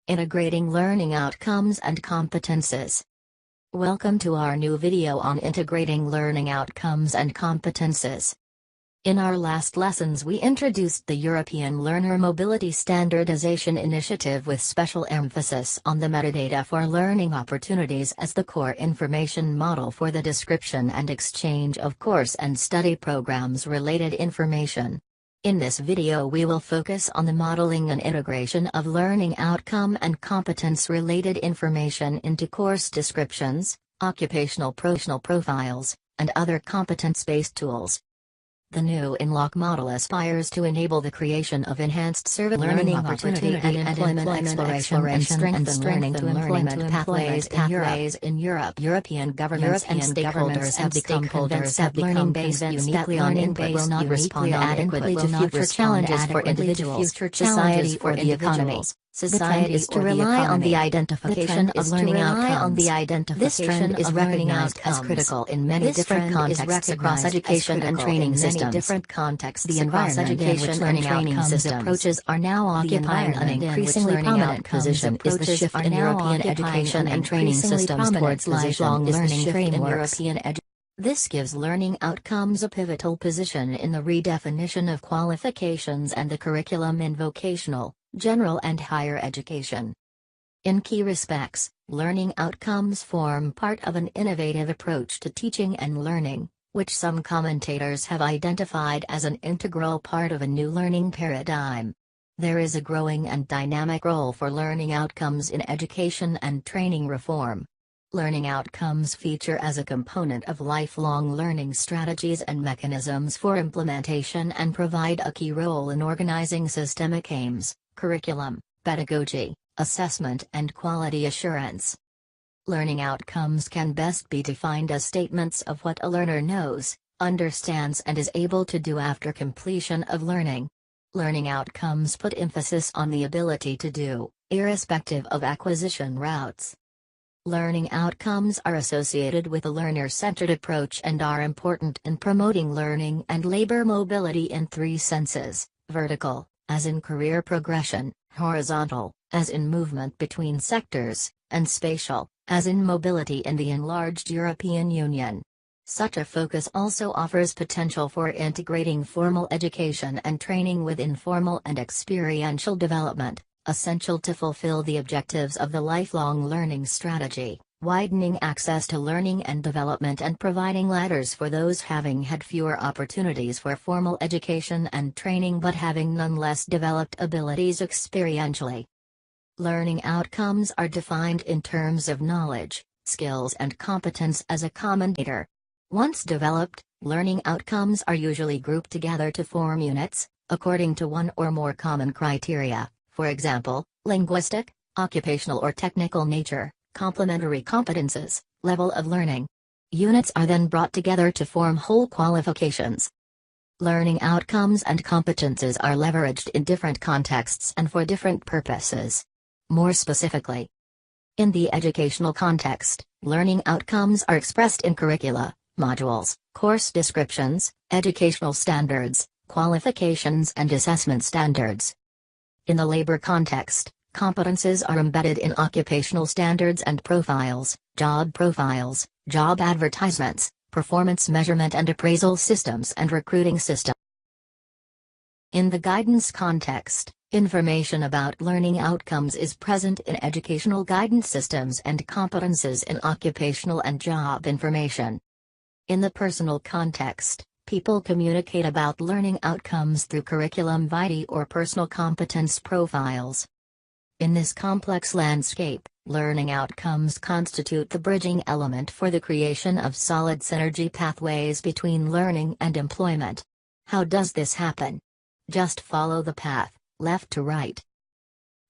Integrating Learning Outcomes and Competences. Welcome to our new video on integrating learning outcomes and competences. In our last lessons we introduced the European Learner Mobility Standardization Initiative with special emphasis on the metadata for learning opportunities as the core information model for the description and exchange of course and study programs related information. In this video we will focus on the modeling and integration of learning outcome and competence-related information into course descriptions, occupational profiles, and other competence-based tools. The new INLOC model aspires to enable the creation of enhanced service learning opportunity and employment exploration and strengthen learning to employment pathways in Europe. European governments and stakeholders have become convinced that learning-based uniquely on input will not respond adequately to future challenges for individuals, society or the economy. Society is to rely on the identification of learning outcomes. This trend is recognized as critical in many different contexts across education and training systems. The environment in which learning outcomes approaches are now occupying an increasingly prominent position is the shift in European education and training systems towards lifelong learning frameworks. This gives learning outcomes a pivotal position in the redefinition of qualifications and the curriculum in vocational, general and higher education. In key respects, learning outcomes form part of an innovative approach to teaching and learning, which some commentators have identified as an integral part of a new learning paradigm. There is a growing and dynamic role for learning outcomes in education and training reform. Learning outcomes feature as a component of lifelong learning strategies and mechanisms for implementation and provide a key role in organizing systemic aims, curriculum, pedagogy, assessment and quality assurance. Learning outcomes can best be defined as statements of what a learner knows, understands and is able to do after completion of learning. Learning outcomes put emphasis on the ability to do, irrespective of acquisition routes. Learning outcomes are associated with a learner-centered approach and are important in promoting learning and labor mobility in three senses: vertical, as in career progression, horizontal, as in movement between sectors, and spatial, as in mobility in the enlarged European Union. Such a focus also offers potential for integrating formal education and training with informal and experiential development, essential to fulfill the objectives of the lifelong learning strategy, widening access to learning and development and providing ladders for those having had fewer opportunities for formal education and training but having nonetheless developed abilities experientially. Learning outcomes are defined in terms of knowledge, skills and competence as a common data. Once developed, learning outcomes are usually grouped together to form units, according to one or more common criteria. For example, linguistic, occupational or technical nature, complementary competences, level of learning. Units are then brought together to form whole qualifications. Learning outcomes and competences are leveraged in different contexts and for different purposes. More specifically, in the educational context, learning outcomes are expressed in curricula, modules, course descriptions, educational standards, qualifications and assessment standards. In the labor context, competences are embedded in occupational standards and profiles, job advertisements, performance measurement and appraisal systems and recruiting systems. In the guidance context, information about learning outcomes is present in educational guidance systems and competences in occupational and job information. In the personal context, people communicate about learning outcomes through curriculum vitae or personal competence profiles. In this complex landscape, learning outcomes constitute the bridging element for the creation of solid synergy pathways between learning and employment. How does this happen? Just follow the path, left to right.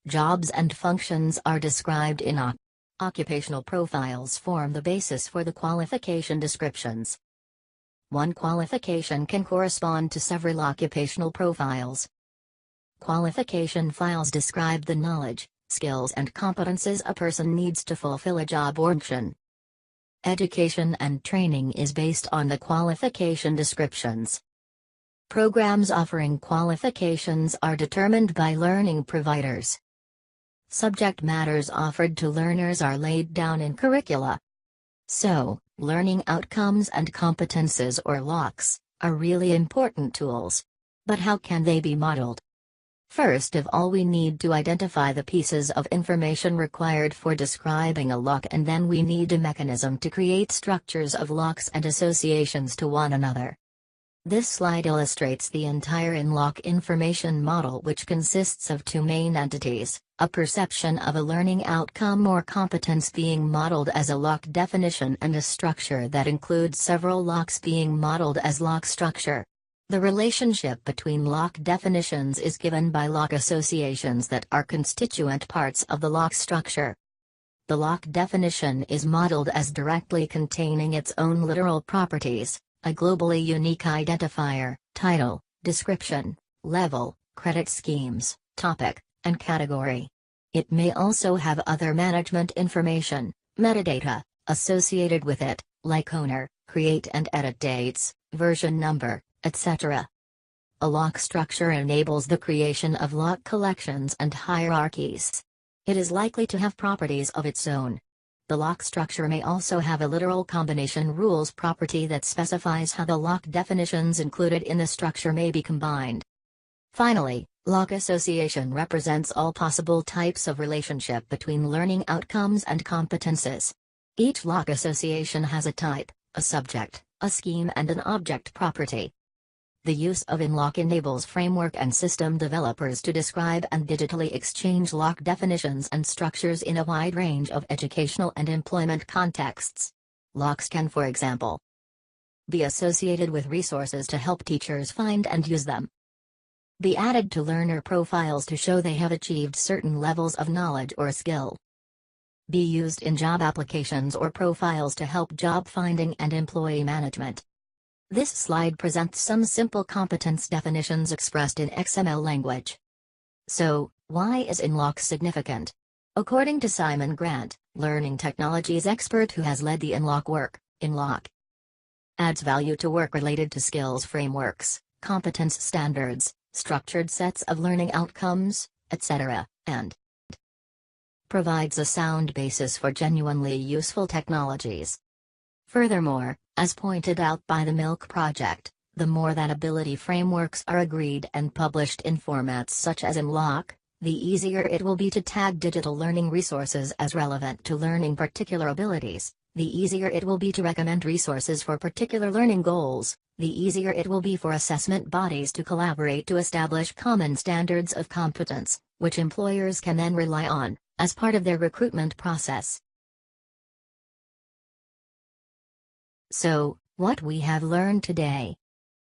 Jobs and functions are described in occupational profiles form the basis for the qualification descriptions. One qualification can correspond to several occupational profiles. Qualification files describe the knowledge, skills and competences a person needs to fulfill a job function. Education and training is based on the qualification descriptions. Programs offering qualifications are determined by learning providers. Subject matters offered to learners are laid down in curricula. So, learning outcomes and competences or LOCs are really important tools. But how can they be modeled? First of all, we need to identify the pieces of information required for describing a LOC, and then we need a mechanism to create structures of LOCs and associations to one another. This slide illustrates the entire in-LOC information model, which consists of two main entities: a perception of a learning outcome or competence being modeled as a LOC definition, and a structure that includes several LOCs being modeled as LOC structure. The relationship between LOC definitions is given by LOC associations that are constituent parts of the LOC structure. The LOC definition is modeled as directly containing its own literal properties: a globally unique identifier, title, description, level, credit schemes, topic, and category. It may also have other management information, metadata, associated with it, like owner, create and edit dates, version number, etc. A LOC structure enables the creation of LOC collections and hierarchies. It is likely to have properties of its own. The LOC structure may also have a literal combination rules property that specifies how the LOC definitions included in the structure may be combined. Finally, LOC association represents all possible types of relationship between learning outcomes and competences. Each LOC association has a type, a subject, a scheme, and an object property. The use of in-LOC enables framework and system developers to describe and digitally exchange LOC definitions and structures in a wide range of educational and employment contexts. LOCs can, for example, be associated with resources to help teachers find and use them, be added to learner profiles to show they have achieved certain levels of knowledge or skill, be used in job applications or profiles to help job finding and employee management. This slide presents some simple competence definitions expressed in XML language. So, why is in-LOC significant? According to Simon Grant, learning technologies expert who has led the in-LOC work, in-LOC adds value to work related to skills frameworks, competence standards, structured sets of learning outcomes, etc., and provides a sound basis for genuinely useful technologies. Furthermore, as pointed out by the MOOC project, the more that ability frameworks are agreed and published in formats such as in-LOC, the easier it will be to tag digital learning resources as relevant to learning particular abilities, the easier it will be to recommend resources for particular learning goals, the easier it will be for assessment bodies to collaborate to establish common standards of competence, which employers can then rely on as part of their recruitment process. So, what we have learned today.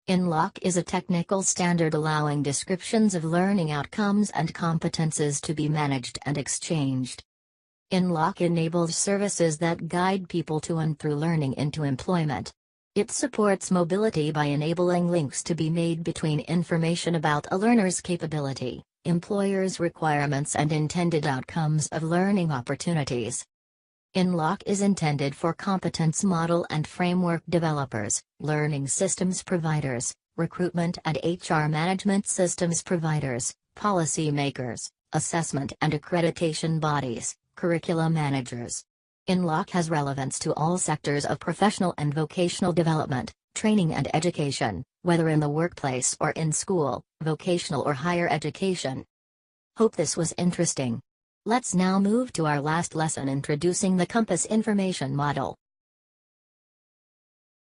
In-LOC is a technical standard allowing descriptions of learning outcomes and competences to be managed and exchanged. In-LOC enables services that guide people to and through learning into employment. It supports mobility by enabling links to be made between information about a learner's capability, employers' requirements, and intended outcomes of learning opportunities. In-LOC is intended for competence model and framework developers, learning systems providers, recruitment and HR management systems providers, policy makers, assessment and accreditation bodies, curriculum managers. In-LOC has relevance to all sectors of professional and vocational development, training and education, whether in the workplace or in school, vocational or higher education. Hope this was interesting. Let's now move to our last lesson, introducing the Compass information model.